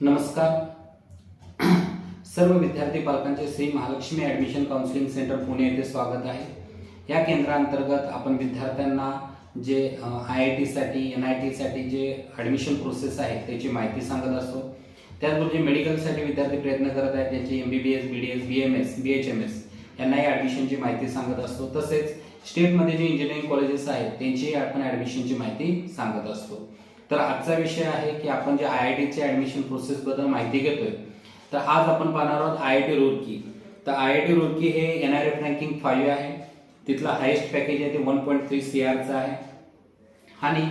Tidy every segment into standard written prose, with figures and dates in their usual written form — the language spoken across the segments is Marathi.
नमस्कार सर्व विद्यार्थी पालकांचे Shri Mahalakshmi admission counselling centre Pune येथे स्वागत आहे। या केंद्रांतर्गत आपण विद्यार्थ्यांना जे IIT साठी NIT साठी जे ॲडमिशन प्रोसेस आहे त्याची माहिती सांगत असतो। त्याचबरोबर जे मेडिकलसाठी विद्यार्थी प्रयत्न करत आहेत त्यांची MBBS, BDS, BMS, BHMS यांनाही ॲडमिशनची माहिती सांगत असतो। तसेच स्टेटमध्ये जे इंजिनिअरिंग कॉलेजेस आहेत त्यांची आपण ॲडमिशनची माहिती सांगत असतो। तर आजचा विषय आहे की आपण जे IIT चे ॲडमिशन प्रोसेस बद्दल माहिती घेतोय। तर आज आपण पाहणार आहोत IIT रुड़की। तर IIT रुड़की हे NRF रँकिंग 5 आहे। तिथला हायेस्ट पॅकेज आहे ते 1.3 CR चा आहे आणि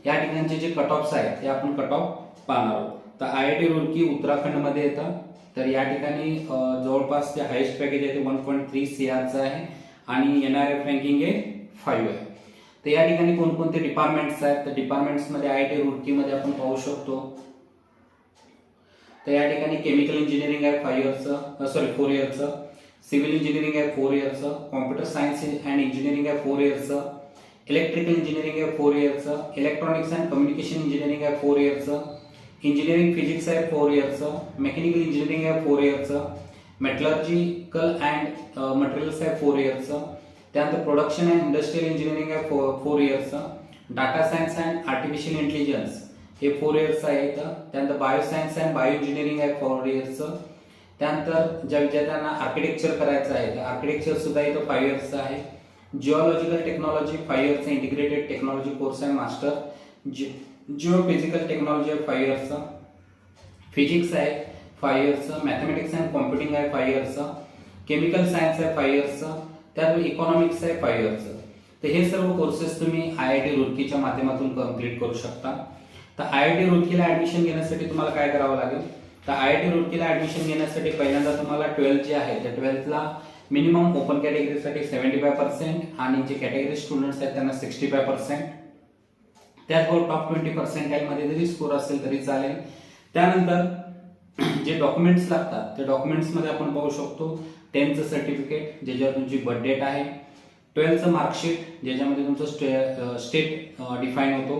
या ठिकाणचे जे कट ऑफ्स आहेत ते आपण कट ऑफ पाहणार आहोत। तर IIT रुड़की उत्तराखंड मध्ये येतं। तर या ठिकाणी जवळपास जे हायेस्ट पॅकेज आहे ते 1.3 CR चा आहे आणि NRF रँकिंग हे 5 आहे। तर या ठिकाणी कोणकोणते डिपार्टमेंट्स आहेत तर डिपार्टमेंट्स मध्ये IIT रुड़की मध्ये आपण पाहू शकतो। तर या ठिकाणी केमिकल इंजिनिअरिंग आहे 4 इयर्सचं, सिव्हिल इंजिनिअरिंग आहे 4 इयर्सचं, कॉम्प्युटर सायन्स अँड इंजिनिअरिंग आहे 4 इयर्सचं, इलेक्ट्रिकल इंजिनिअरिंग आहे 4 इयर्सचं, इलेक्ट्रॉनिक्स अँड कम्युनिकेशन इंजिनिअरिंग आहे 4 इयर्सचं, इंजिनिअरिंग फिजिक्स आहे 4 इयर्सचं, मेकॅनिकल इंजिनिअरिंग आहे 4 इयर्सचं, मेटलर्जिकल अँड मटेरियल्स आहे 4 इयर्सचं, त्यानंतर प्रोडक्शन अँड इंडस्ट्रियल इंजिनिअरिंग आहे 4 इयर्सचं, data science and artificial intelligence हे 4 इयर्स आहे। त्यानंतर bio science and bio engineering आहे 4 इयर्सचं, त्यानंतर ज्या विद्यार्थ्यांना आर्किटेक्चर करायचं आहे तर आर्किटेक्चर सुद्धा इथं 5 इयर्सचं आहे। जिओलॉजिकल टेक्नॉलॉजी 5 इयर्सचं इंटिग्रेटेड टेक्नॉलॉजी कोर्स आहे मास्टर, जिओफिजिकल टेक्नॉलॉजी आहे 5 इयर्सचं, फिजिक्स आहे 5 इयर्सचं, मॅथमॅटिक्स अँड कॉम्प्युटिंग आहे 5 इयर्सचं, केमिकल सायन्स आहे 5 इयर्सचं, त्यानंतर इकॉनॉमिक्स आहे 5 इयर्सचं। तर हे सर्व कोर्सेस तुम्ही IIT रुड़कीच्या माध्यमातून कंप्लीट करू शकता। तर IIT रुड़कीला ॲडमिशन घेण्यासाठी तुम्हाला काय करावं लागेल तर IIT रुड़कीला ॲडमिशन घेण्यासाठी पहिल्यांदा तुम्हाला 12th जे आहे त्या 12th ला मिनिमम ओपन कॅटेगरीसाठी 75% आणि जे कॅटेगरी स्टुडंट्स आहेत त्यांना 65%, त्याचबरोबर टॉप 20% मध्ये जरी स्कोर असेल तरी चालेल। त्यानंतर जे डॉक्युमेंट्स लागतात त्या डॉक्युमेंट्स मध्ये आपण पाहू शकतो 10th सर्टिफिकेट ज्याच्यावर तुमची बर्थ डेट आहे, 12th मार्कशीट ज्याच्यामध्ये तुमचं स्टेट डिफाइन होतो,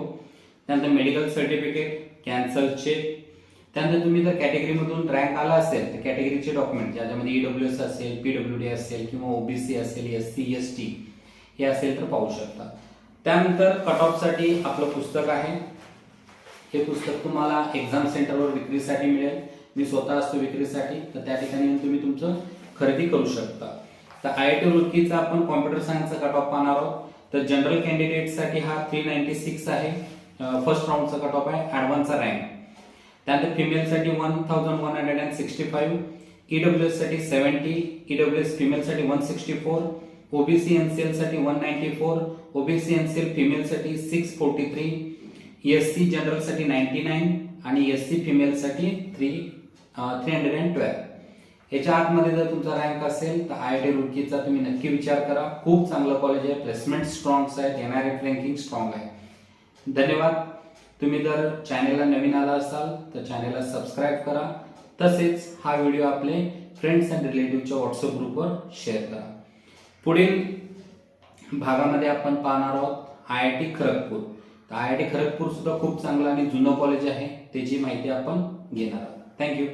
त्यानंतर मेडिकल सर्टिफिकेट, कॅन्सल चेक, त्यानंतर तुम्ही जर कॅटेगरीमधून रँक आला असेल तर कॅटेगरीचे डॉक्युमेंट ज्याच्यामध्ये EWS असेल, PWD असेल किंवा OBC असेल, SC ST हे असेल तर पाहू शकता। त्यानंतर कट ऑफ साठी आपलं पुस्तक आहे। हे पुस्तक तुम्हाला एक्झाम सेंटरवर विक्रीसाठी मिळेल। मी स्वतः असतो विक्रीसाठी, तर त्या ठिकाणी तुम्ही तुमचं खरेदी करू शकता। तर IIT रुड़कीचा आपण कॉम्प्युटर सायन्सचा कट ऑफ पाहणार आहोत। तर जनरल कॅन्डिडेटसाठी हा 396 आहे, फर्स्ट राऊंडचा कट ऑफ आहे, ॲडव्हान्सचा रँक। त्यानंतर फिमेलसाठी 1165, EWS साठी 70, EWS फिमेलसाठी 164, OBC NCL साठी 194, OBC NCL फिमेलसाठी 643, SC जनरल साठी 99 आणि SC फिमेलसाठी 312। याच्या आतमध्ये जर तुमचा रँक असेल तर IIT रुड़कीचा तुम्ही नक्की विचार करा। खूप चांगलं कॉलेज आहे, प्लेसमेंट स्ट्रॉंग आहेत, NRF रँकिंग स्ट्रॉंग आहे। धन्यवाद। तुम्ही जर चॅनेलला नवीन आला असाल तर चॅनेलला सबस्क्राइब करा, तसेच हा व्हिडिओ आपले फ्रेंड्स अँड रिलेटिव्हच्या व्हॉट्सअप ग्रुपवर शेअर करा। पुढील भागामध्ये आपण पाहणार आहोत IIT खरगपूर। तर IIT खरगपूर सुद्धा खूप चांगलं आणि जुनं कॉलेज आहे, त्याची माहिती आपण घेणार आहोत। थँक्यू।